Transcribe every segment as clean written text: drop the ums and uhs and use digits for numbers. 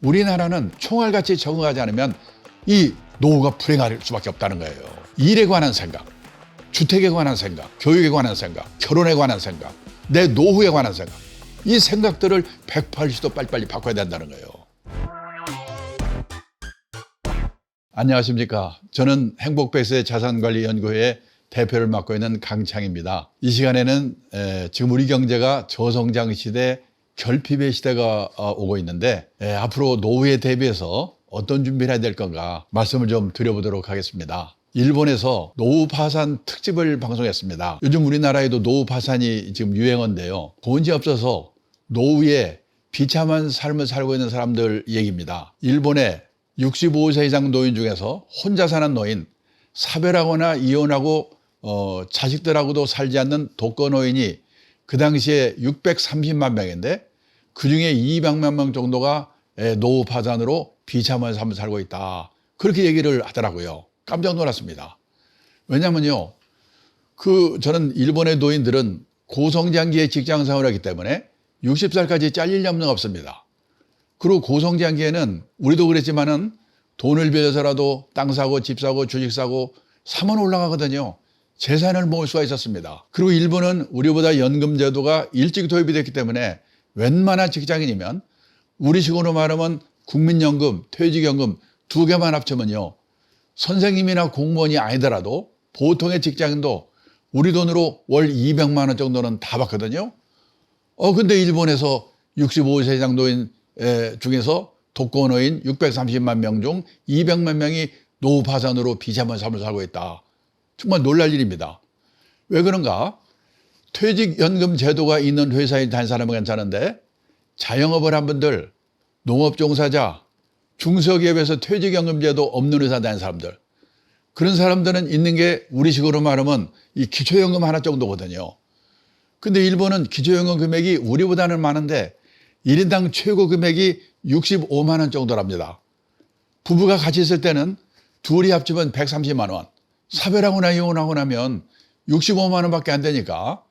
우리나라는 총알같이 적응하지 않으면 이 노후가 불행할 수밖에 없다는 거예요. 일에 관한 생각, 주택에 관한 생각, 교육에 관한 생각, 결혼에 관한 생각, 내 노후에 관한 생각, 이 생각들을 180도 빨리빨리 바꿔야 된다는 거예요. 안녕하십니까. 저는 행복백세 자산관리연구회의 대표를 맡고 있는 강창입니다. 이 시간에는 지금 우리 경제가 저성장 시대, 결핍의 시대가 오고 있는데 앞으로 노후에 대비해서 어떤 준비를 해야 될 건가 말씀을 좀 드려보도록 하겠습니다. 일본에서 노후 파산 특집을 방송했습니다. 요즘 우리나라에도 노후 파산이 지금 유행어인데요. 돈이 없어서 노후에 비참한 삶을 살고 있는 사람들 얘기입니다. 일본의 65세 이상 노인 중에서 혼자 사는 노인, 사별하거나 이혼하고 자식들하고도 살지 않는 독거노인이 그 당시에 630만 명인데 그중에 200만 명 정도가 노후 파산으로 비참한 삶을 살고 있다. 그렇게 얘기를 하더라고요. 깜짝 놀랐습니다. 왜냐면요. 저는 일본의 노인들은 고성장기에 직장 생활을 하기 때문에 60살까지 잘릴 염려가 없습니다. 그리고 고성장기에는 우리도 그랬지만은 돈을 빌려서라도 땅 사고 집 사고 주식 사고 사면 올라가거든요. 재산을 모을 수가 있었습니다. 그리고 일본은 우리보다 연금 제도가 일찍 도입이 됐기 때문에 웬만한 직장인이면 우리식으로 말하면 국민연금, 퇴직연금 두 개만 합치면요. 선생님이나 공무원이 아니더라도 보통의 직장인도 우리 돈으로 월 200만 원 정도는 다 받거든요. 근데 일본에서 65세 이상 노인 중에서 독거노인 630만 명 중 200만 명이 노후 파산으로 비참한 삶을 살고 있다. 정말 놀랄 일입니다. 왜 그런가? 퇴직연금 제도가 있는 회사에 다닌 사람은 괜찮은데 자영업을 한 분들, 농업 종사자, 중소기업에서 퇴직연금 제도 없는 회사 다닌 사람들, 그런 사람들은 있는 게 우리식으로 말하면 이 기초연금 하나 정도거든요. 근데 일본은 기초연금 금액이 우리보다는 많은데 1인당 최고 금액이 65만 원 정도랍니다. 부부가 같이 있을 때는 둘이 합치면 130만 원, 사별하거나 이혼하고 나면 65만 원밖에 안 되니까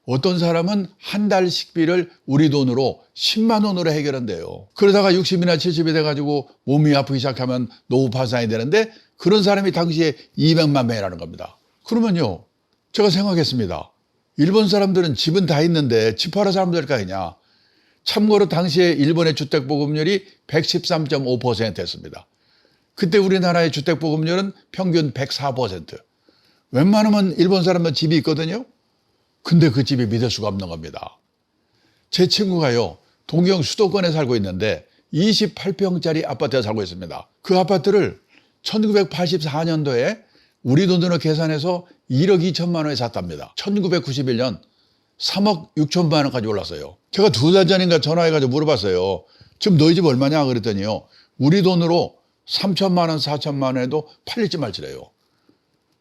어떤 사람은 한 달 식비를 우리 돈으로 10만 원으로 해결한대요. 그러다가 60이나 70이 돼가지고 몸이 아프기 시작하면 노후 파산이 되는데 그런 사람이 당시에 200만 명이라는 겁니다. 그러면요, 제가 생각했습니다. 일본 사람들은 집은 다 있는데 집 팔아 살면 될 거 아니냐. 참고로 당시에 일본의 주택보급률이 113.5%였습니다. 그때 우리나라의 주택보급률은 평균 104%. 웬만하면 일본 사람은 집이 있거든요. 근데 그 집이 믿을 수가 없는 겁니다. 제 친구가요, 동경 수도권에 살고 있는데 28평짜리 아파트에 살고 있습니다. 그 아파트를 1984년도에 우리 돈으로 계산해서 1억 2천만 원에 샀답니다. 1991년 3억 6천만 원까지 올랐어요. 제가 2달 전인가 전화해가지고 물어봤어요. 지금 너희 집 얼마냐 그랬더니요, 우리 돈으로 3천만 원, 4천만 원에도 팔릴지 말지래요.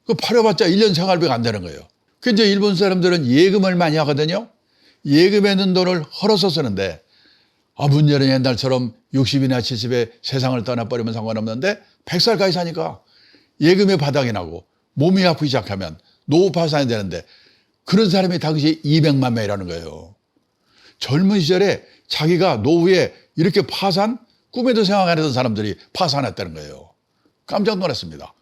그 팔아봤자 1년 생활비가 안 되는 거예요. 그 이제 일본 사람들은 예금을 많이 하거든요. 예금에 넣은 돈을 헐어서 쓰는데, 문제는 옛날처럼 60이나 70에 세상을 떠나버리면 상관없는데 100살까지 사니까 예금에 바닥이 나고 몸이 아프기 시작하면 노후 파산이 되는데 그런 사람이 당시 200만 명이라는 거예요. 젊은 시절에 자기가 노후에 이렇게 파산, 꿈에도 생각 안 했던 사람들이 파산했다는 거예요. 깜짝 놀랐습니다.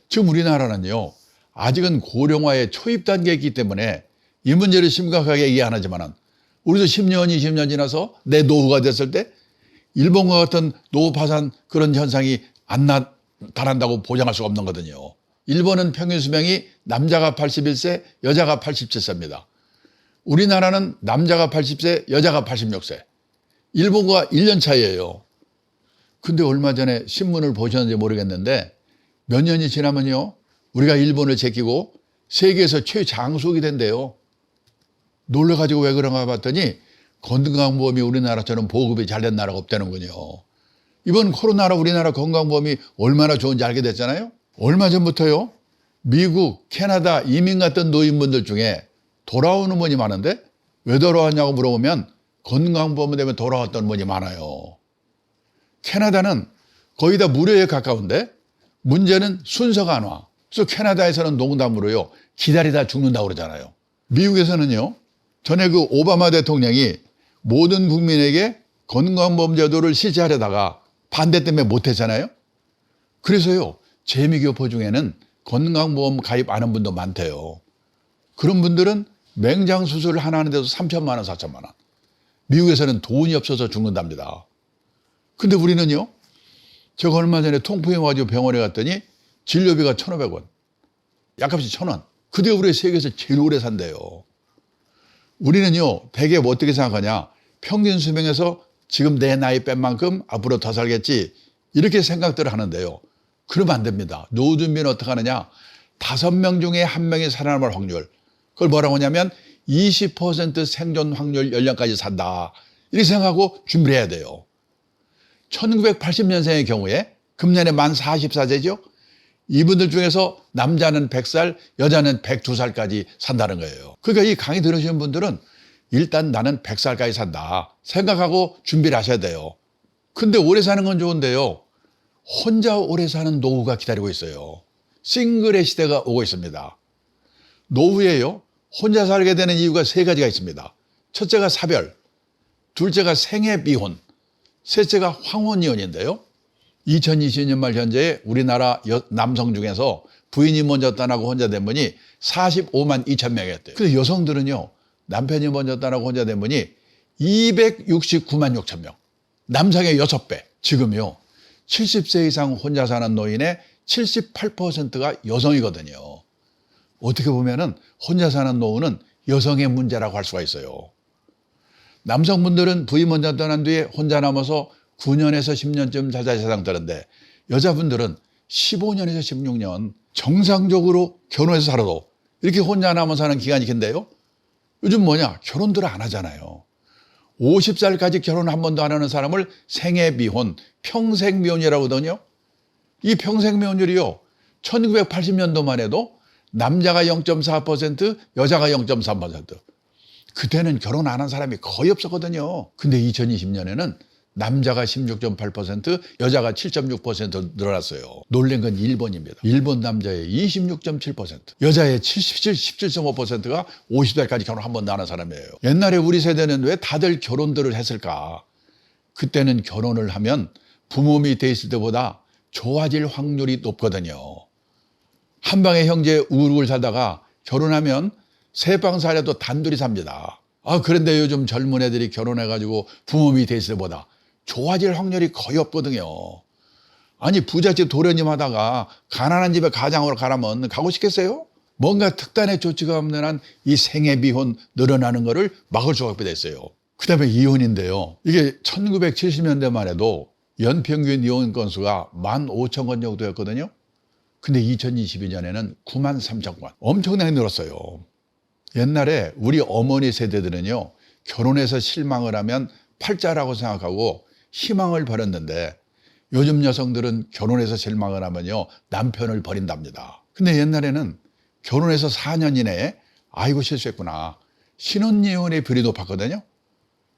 지금 우리나라는요, 아직은 고령화의 초입 단계에 있기 때문에 이 문제를 심각하게 얘기 안 하지만 우리도 10년, 20년 지나서 내 노후가 됐을 때 일본과 같은 노후 파산 그런 현상이 안 나타난다고 보장할 수가 없는 거거든요. 일본은 평균 수명이 남자가 81세, 여자가 87세입니다. 우리나라는 남자가 80세, 여자가 86세. 일본과 1년 차이예요. 근데 얼마 전에 신문을 보셨는지 모르겠는데 몇 년이 지나면요, 우리가 일본을 제끼고 세계에서 최장수국이 된대요. 놀라가지고 왜 그런가 봤더니 건강보험이 우리나라처럼 보급이 잘 된 나라가 없다는군요. 이번 코로나로 우리나라 건강보험이 얼마나 좋은지 알게 됐잖아요. 얼마 전부터요, 미국, 캐나다 이민 갔던 노인분들 중에 돌아오는 분이 많은데 왜 돌아왔냐고 물어보면 건강보험 때문에 돌아왔던 분이 많아요. 캐나다는 거의 다 무료에 가까운데 문제는 순서가 안 와. 그래서 캐나다에서는 농담으로요, 기다리다 죽는다고 그러잖아요. 미국에서는요, 전에 그 오바마 대통령이 모든 국민에게 건강보험제도를 실시하려다가 반대 때문에 못했잖아요. 그래서요, 재미교포 중에는 건강보험 가입 안 한 분도 많대요. 그런 분들은 맹장 수술을 하나 하는데도 3천만 원, 4천만 원. 미국에서는 돈이 없어서 죽는답니다. 근데 우리는요, 제가 얼마 전에 통풍이 와가지고 병원에 갔더니 진료비가 1,500원. 약값이 1,000원. 그게 우리 세계에서 제일 오래 산대요. 우리는요, 대개 뭐 어떻게 생각하냐. 평균 수명에서 지금 내 나이 뺀 만큼 앞으로 더 살겠지. 이렇게 생각들을 하는데요. 그러면 안 됩니다. 노후 준비는 어떻게 하느냐. 5명 중에 1명이 살아남을 확률. 그걸 뭐라고 하냐면 20% 생존 확률 연령까지 산다. 이렇게 생각하고 준비를 해야 돼요. 1980년생의 경우에 금년에 만 44세죠. 이분들 중에서 남자는 100살, 여자는 102살까지 산다는 거예요. 그러니까 이 강의 들으시는 분들은 일단 나는 100살까지 산다 생각하고 준비를 하셔야 돼요. 근데 오래 사는 건 좋은데요. 혼자 오래 사는 노후가 기다리고 있어요. 싱글의 시대가 오고 있습니다. 노후에요, 혼자 살게 되는 이유가 3가지가 있습니다. 첫째가 사별, 둘째가 생애 비혼, 셋째가 황혼이혼인데요. 2020년 말 현재 우리나라 남성 중에서 부인이 먼저 떠나고 혼자 된 분이 45만 2천 명이었대요. 근데 여성들은요, 남편이 먼저 떠나고 혼자 된 분이 269만 6천 명. 남성의 6배. 지금요, 70세 이상 혼자 사는 노인의 78%가 여성이거든요. 어떻게 보면은 혼자 사는 노후는 여성의 문제라고 할 수가 있어요. 남성분들은 부인 먼저 떠난 뒤에 혼자 남아서 9년에서 10년쯤 잘 세상 뜨는데, 여자분들은 15년에서 16년 정상적으로 결혼해서 살아도 이렇게 혼자 남아 사는 기간이 긴데요. 요즘 뭐냐, 결혼들을 안 하잖아요. 50살까지 결혼 한 번도 안 하는 사람을 생애비혼, 평생미혼이라고 하거든요. 이 평생미혼율이요, 1980년도만 해도 남자가 0.4%, 여자가 0.3%. 그때는 결혼 안 한 사람이 거의 없었거든요. 근데 2020년에는 남자가 16.8%, 여자가 7.6% 늘어났어요. 놀란 건 일본입니다. 일본 남자의 26.7%, 여자의 17.5%가 50살까지 결혼 한 번도 안 한 사람이에요. 옛날에 우리 세대는 왜 다들 결혼들을 했을까? 그때는 결혼을 하면 부모 밑에 있을 때보다 좋아질 확률이 높거든요. 한 방에 형제 우르르 살다가 결혼하면 세 방 살려도 단둘이 삽니다. 그런데 요즘 젊은 애들이 결혼해가지고 부모 밑에 있을 때보다 좋아질 확률이 거의 없거든요. 아니, 부잣집 도련님 하다가 가난한 집에 가장으로 가라면 가고 싶겠어요? 뭔가 특단의 조치가 없는 한 이 생애비혼 늘어나는 거를 막을 수가 없게 됐어요. 그 다음에 이혼인데요. 이게 1970년대만 해도 연평균 이혼 건수가 15,000건 정도였거든요. 근데 2022년에는 93,000건. 엄청나게 늘었어요. 옛날에 우리 어머니 세대들은요, 결혼해서 실망을 하면 팔자라고 생각하고 희망을 버렸는데, 요즘 여성들은 결혼해서 실망을 하면요, 남편을 버린답니다. 근데 옛날에는 결혼해서 4년 이내에 아이고 실수했구나, 신혼이혼의 비율이 높았거든요.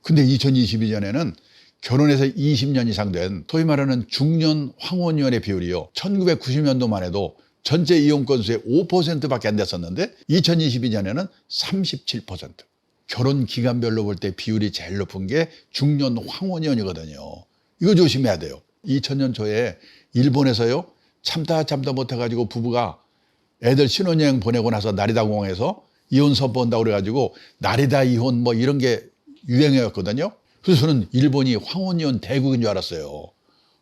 근데 2022년에는 결혼해서 20년 이상 된 소위 말하는 중년 황혼이혼의 비율이요, 1990년도만 해도 전체 이혼 건수의 5%밖에 안 됐었는데 2022년에는 37%. 결혼 기간별로 볼 때 비율이 제일 높은 게 중년 황혼이혼이거든요. 이거 조심해야 돼요. 2000년 초에 일본에서요, 참다 못해가지고 부부가 애들 신혼여행 보내고 나서 나리다 공항에서 이혼 선포한다고 그래가지고 나리다 이혼 뭐 이런 게 유행이었거든요. 그래서 저는 일본이 황혼이혼 대국인 줄 알았어요.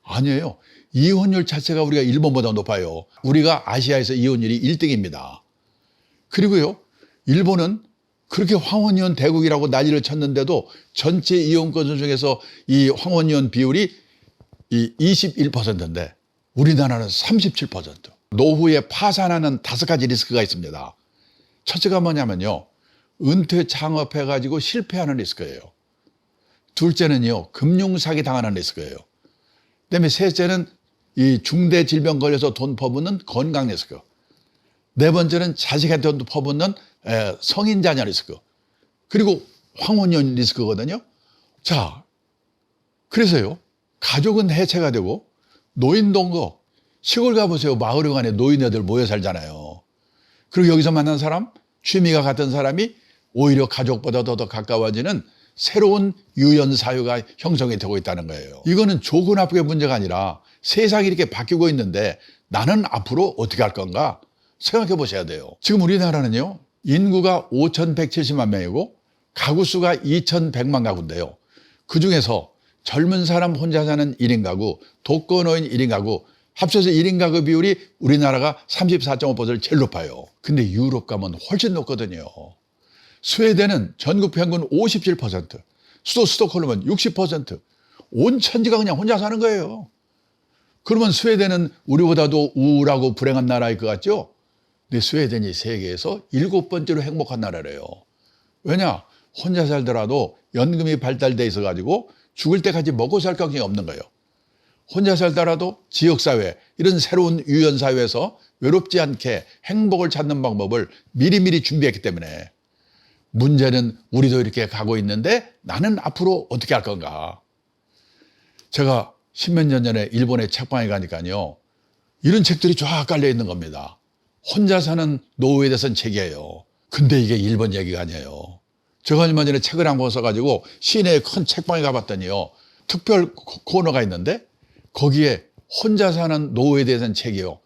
아니에요. 이혼율 자체가 우리가 일본보다 높아요. 우리가 아시아에서 이혼율이 1등입니다. 그리고요, 일본은 그렇게 황혼이혼 대국이라고 난리를 쳤는데도 전체 이혼 건수 중에서 이 황혼이혼 비율이 21%인데 우리나라는 37%. 노후에 파산하는 5가지 리스크가 있습니다. 첫째가 뭐냐면요, 은퇴 창업해가지고 실패하는 리스크예요. 둘째는요, 금융사기 당하는 리스크예요. 그다음에 셋째는 이 중대 질병 걸려서 돈 퍼붓는 건강 리스크. 네 번째는 자식한테 돈 퍼붓는 성인 자녀 리스크. 그리고 황혼이혼 리스크거든요. 자, 그래서요, 가족은 해체가 되고 노인 동거, 시골 가보세요. 마을 간에 노인네들 모여 살잖아요. 그리고 여기서 만난 사람, 취미가 같은 사람이 오히려 가족보다 더 가까워지는 새로운 유연 사회가 형성이 되고 있다는 거예요. 이거는 좋고 나쁘게 문제가 아니라 세상이 이렇게 바뀌고 있는데 나는 앞으로 어떻게 할 건가 생각해 보셔야 돼요. 지금 우리나라는요, 인구가 5,170만 명이고 가구 수가 2,100만 가구인데요. 그중에서 젊은 사람 혼자 사는 1인 가구, 독거노인 1인 가구 합쳐서 1인 가구 비율이 우리나라가 34.5%를 제일 높아요. 근데 유럽 가면 훨씬 높거든요. 스웨덴은 전국 평균 57%, 수도 스톡홀름은 60%, 온 천지가 그냥 혼자 사는 거예요. 그러면 스웨덴은 우리보다도 우울하고 불행한 나라일 것 같죠? 근데 스웨덴이 세계에서 7번째로 행복한 나라래요. 왜냐? 혼자 살더라도 연금이 발달돼 있어가지고 죽을 때까지 먹고 살 걱정이 없는 거예요. 혼자 살더라도 지역사회, 이런 새로운 유연사회에서 외롭지 않게 행복을 찾는 방법을 미리미리 준비했기 때문에 문제는 우리도 이렇게 가고 있는데 나는 앞으로 어떻게 할 건가. 제가 10몇 년 전에 일본에 책방에 가니까요, 이런 책들이 쫙 깔려 있는 겁니다. 혼자 사는 노후에 대해서는 책이에요. 근데 이게 일본 얘기가 아니에요. 제가 얼마 전에 책을 한 권 써가지고 시내에 큰 책방에 가봤더니요, 특별 코너가 있는데 거기에 혼자 사는 노후에 대해서는 책이요,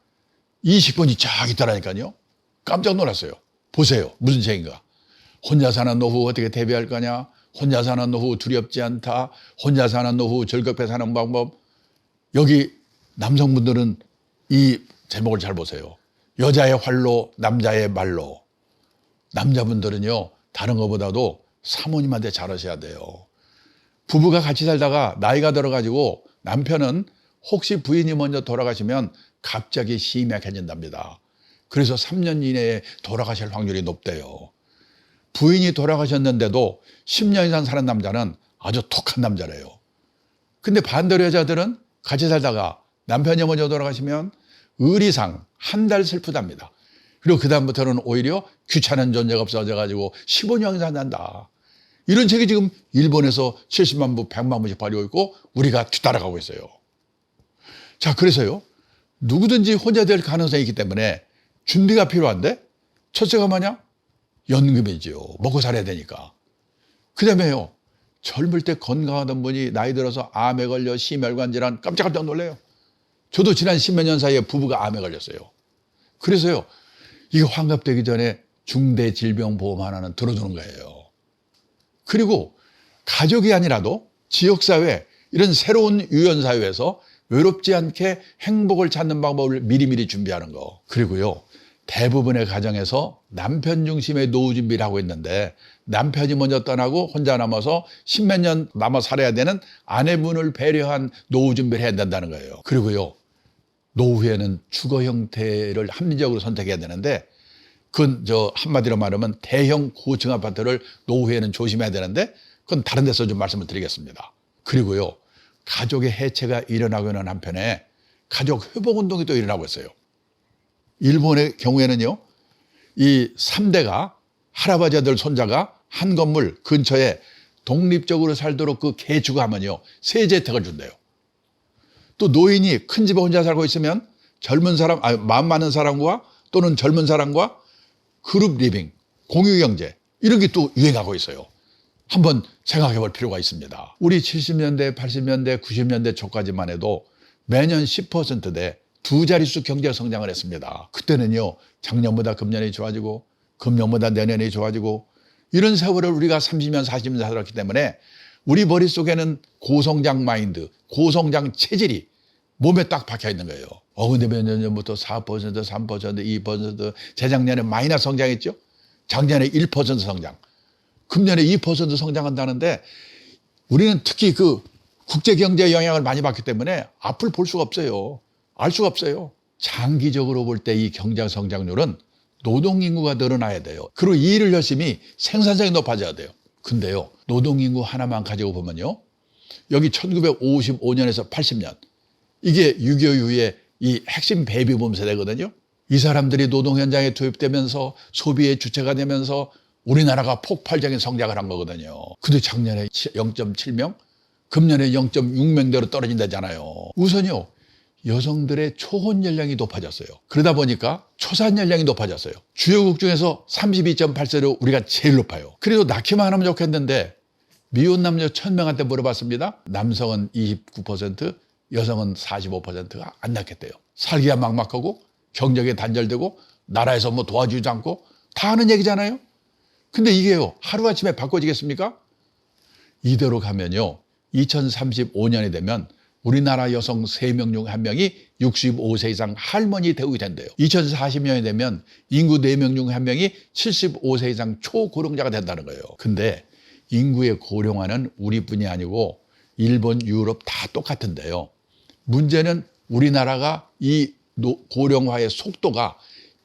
20권이 쫙 있더라니까요. 깜짝 놀랐어요. 보세요. 무슨 책인가. 혼자 사는 노후 어떻게 대비할 거냐, 혼자 사는 노후 두렵지 않다, 혼자 사는 노후 즐겁게 사는 방법. 여기 남성분들은 이 제목을 잘 보세요. 여자의 활로 남자의 말로. 남자분들은요, 다른 것보다도 사모님한테 잘하셔야 돼요. 부부가 같이 살다가 나이가 들어가지고 남편은 혹시 부인이 먼저 돌아가시면 갑자기 심약해진답니다. 그래서 3년 이내에 돌아가실 확률이 높대요. 부인이 돌아가셨는데도 10년 이상 사는 남자는 아주 톡한 남자래요. 근데 반대로 여자들은 같이 살다가 남편이 먼저 돌아가시면 의리상 한 달 슬프답니다. 그리고 그다음부터는 오히려 귀찮은 존재가 없어져가지고 15년 산다. 이런 책이 지금 일본에서 70만 부, 100만 부씩 팔리고 있고 우리가 뒤따라가고 있어요. 자, 그래서요, 누구든지 혼자 될 가능성이 있기 때문에 준비가 필요한데 첫째가 뭐냐? 연금이지요. 먹고 살아야 되니까. 그 다음에요, 젊을 때 건강하던 분이 나이 들어서 암에 걸려 심혈관 질환 깜짝깜짝 놀래요. 저도 지난 10몇 년 사이에 부부가 암에 걸렸어요. 그래서요, 이게 환갑되기 전에 중대질병보험 하나는 들어주는 거예요. 그리고 가족이 아니라도 지역사회, 이런 새로운 유연사회에서 외롭지 않게 행복을 찾는 방법을 미리미리 준비하는 거. 그리고요, 대부분의 가정에서 남편 중심의 노후 준비를 하고 있는데 남편이 먼저 떠나고 혼자 남아서 10몇 년 남아 살아야 되는 아내분을 배려한 노후 준비를 해야 된다는 거예요. 그리고요, 노후에는 주거 형태를 합리적으로 선택해야 되는데 그건 한마디로 말하면 대형 고층 아파트를 노후에는 조심해야 되는데 그건 다른 데서 좀 말씀을 드리겠습니다. 그리고요, 가족의 해체가 일어나고 있는 한편에 가족 회복운동이 또 일어나고 있어요. 일본의 경우에는요, 이 3대가 할아버지 아들 손자가 한 건물 근처에 독립적으로 살도록 그 개주하면요, 세제 혜택을 준대요. 또 노인이 큰 집에 혼자 살고 있으면 젊은 사람, 마음 많은 사람과 또는 젊은 사람과 그룹 리빙, 공유경제, 이런 게 또 유행하고 있어요. 한번 생각해 볼 필요가 있습니다. 우리 70년대, 80년대, 90년대 초까지만 해도 매년 10%대 두 자릿수 경제 성장을 했습니다. 그때는요, 작년보다 금년이 좋아지고 금년보다 내년이 좋아지고 이런 세월을 우리가 30년, 40년 살았기 때문에 우리 머릿속에는 고성장 마인드, 고성장 체질이 몸에 딱 박혀 있는 거예요. 근데 몇 년 전부터 4%, 3%, 2%, 재작년에 마이너스 성장했죠? 작년에 1% 성장. 금년에 2% 성장한다는데 우리는 특히 그 국제경제의 영향을 많이 받기 때문에 앞을 볼 수가 없어요. 알 수가 없어요. 장기적으로 볼 때 이 경제 성장률은 노동인구가 늘어나야 돼요. 그리고 이 일을 열심히 생산성이 높아져야 돼요. 근데요, 노동인구 하나만 가지고 보면요, 여기 1955년에서 80년, 이게 6.25 이후에 이 핵심 베이비붐 세대거든요. 이 사람들이 노동 현장에 투입되면서 소비의 주체가 되면서 우리나라가 폭발적인 성장을 한 거거든요. 근데 작년에 0.7명, 금년에 0.6명대로 떨어진다잖아요. 우선요, 여성들의 초혼 연령이 높아졌어요. 그러다 보니까 초산 연령이 높아졌어요. 주요국 중에서 32.8세로 우리가 제일 높아요. 그래도 낳기만 하면 좋겠는데 미혼 남녀 1000명한테 물어봤습니다. 남성은 29%, 여성은 45%가 안 낳겠대요. 살기가 막막하고 경력이 단절되고 나라에서 뭐 도와주지 않고 다 하는 얘기잖아요. 근데 이게요, 하루아침에 바꿔지겠습니까? 이대로 가면요, 2035년이 되면 우리나라 여성 3명 중 1명이 65세 이상 할머니 대우가 된대요. 2040년이 되면 인구 4명 중 1명이 75세 이상 초고령자가 된다는 거예요. 근데 인구의 고령화는 우리뿐이 아니고 일본, 유럽 다 똑같은데요. 문제는 우리나라가 이 고령화의 속도가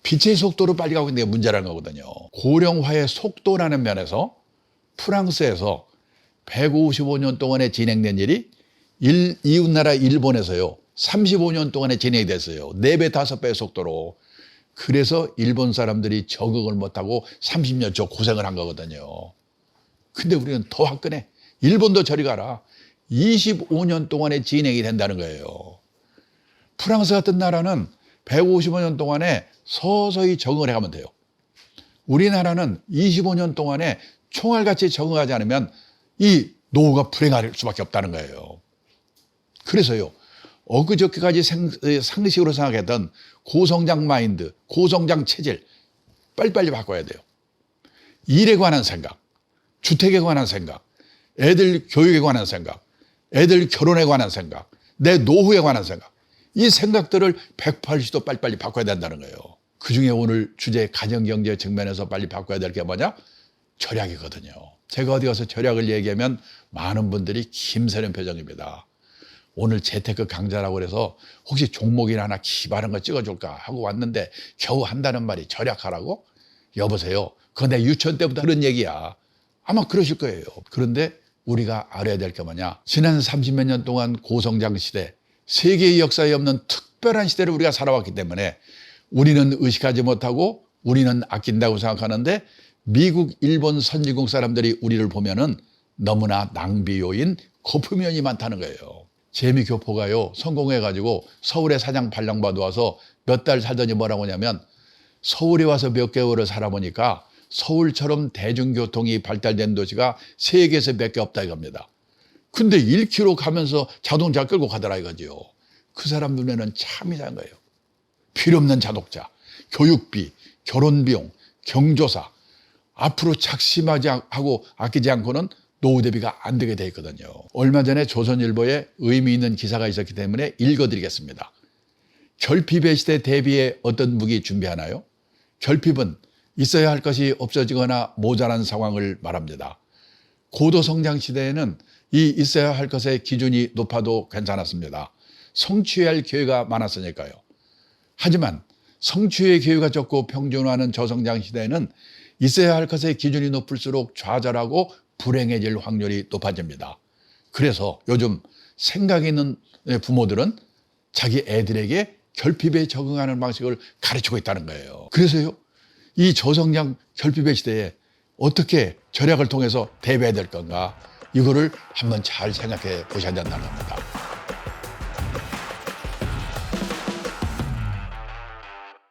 빛의 속도로 빨리 가고 있는 게 문제라는 거거든요. 고령화의 속도라는 면에서 프랑스에서 155년 동안에 진행된 일이 이웃나라 일본에서요 35년 동안에 진행이 됐어요. 4배, 5배의 속도로. 그래서 일본 사람들이 적응을 못하고 30년 저 고생을 한 거거든요. 근데 우리는 더 화끈해. 일본도 저리 가라. 25년 동안에 진행이 된다는 거예요. 프랑스 같은 나라는 155년 동안에 서서히 적응을 해가면 돼요. 우리나라는 25년 동안에 총알같이 적응하지 않으면 이 노후가 불행할 수밖에 없다는 거예요. 그래서요, 엊그저께까지 상식으로 생각했던 고성장 마인드, 고성장 체질 빨리빨리 바꿔야 돼요. 일에 관한 생각, 주택에 관한 생각, 애들 교육에 관한 생각, 애들 결혼에 관한 생각, 내 노후에 관한 생각, 이 생각들을 180도 빨리빨리 바꿔야 된다는 거예요. 그중에 오늘 주제 가정경제 측면에서 빨리 바꿔야 될 게 뭐냐? 절약이거든요. 제가 어디 가서 절약을 얘기하면 많은 분들이 김새는 표정입니다. 오늘 재테크 강좌라고 그래서 혹시 종목이나 하나 기발한 거 찍어줄까 하고 왔는데 겨우 한다는 말이 절약하라고? 여보세요. 그건 내 유치원 때부터 그런 얘기야. 아마 그러실 거예요. 그런데 우리가 알아야 될 게 뭐냐? 지난 30몇 년 동안 고성장 시대, 세계의 역사에 없는 특별한 시대를 우리가 살아왔기 때문에 우리는 의식하지 못하고 우리는 아낀다고 생각하는데 미국, 일본 선진국 사람들이 우리를 보면은 너무나 낭비 요인, 거품면이 많다는 거예요. 재미교포가요, 성공해가지고 서울에 사장 발령 받아와서 몇 달 살더니 뭐라고 하냐면 서울에 와서 몇 개월을 살아보니까 서울처럼 대중교통이 발달된 도시가 세계에서 몇 개 없다 이겁니다. 근데 1km 가면서 자동차 끌고 가더라 이거지요. 그 사람 눈에는 참 이상한 거예요. 필요 없는 자동차, 교육비, 결혼비용, 경조사, 앞으로 작심하지 하고 아끼지 않고는 노후 대비가 안 되게 돼 있거든요. 얼마 전에 조선일보에 의미 있는 기사가 있었기 때문에 읽어드리겠습니다. 결핍의 시대 대비에 어떤 무기 준비하나요? 결핍은 있어야 할 것이 없어지거나 모자란 상황을 말합니다. 고도 성장 시대에는 이 있어야 할 것의 기준이 높아도 괜찮았습니다. 성취해야 할 기회가 많았으니까요. 하지만 성취의 기회가 적고 평준화하는 저성장 시대에는 있어야 할 것의 기준이 높을수록 좌절하고 불행해질 확률이 높아집니다. 그래서 요즘 생각 있는 부모들은 자기 애들에게 결핍에 적응하는 방식을 가르치고 있다는 거예요. 그래서요, 이 저성장 결핍의 시대에 어떻게 절약을 통해서 대비해야 될 건가, 이거를 한번 잘 생각해 보셔야 된다는 겁니다.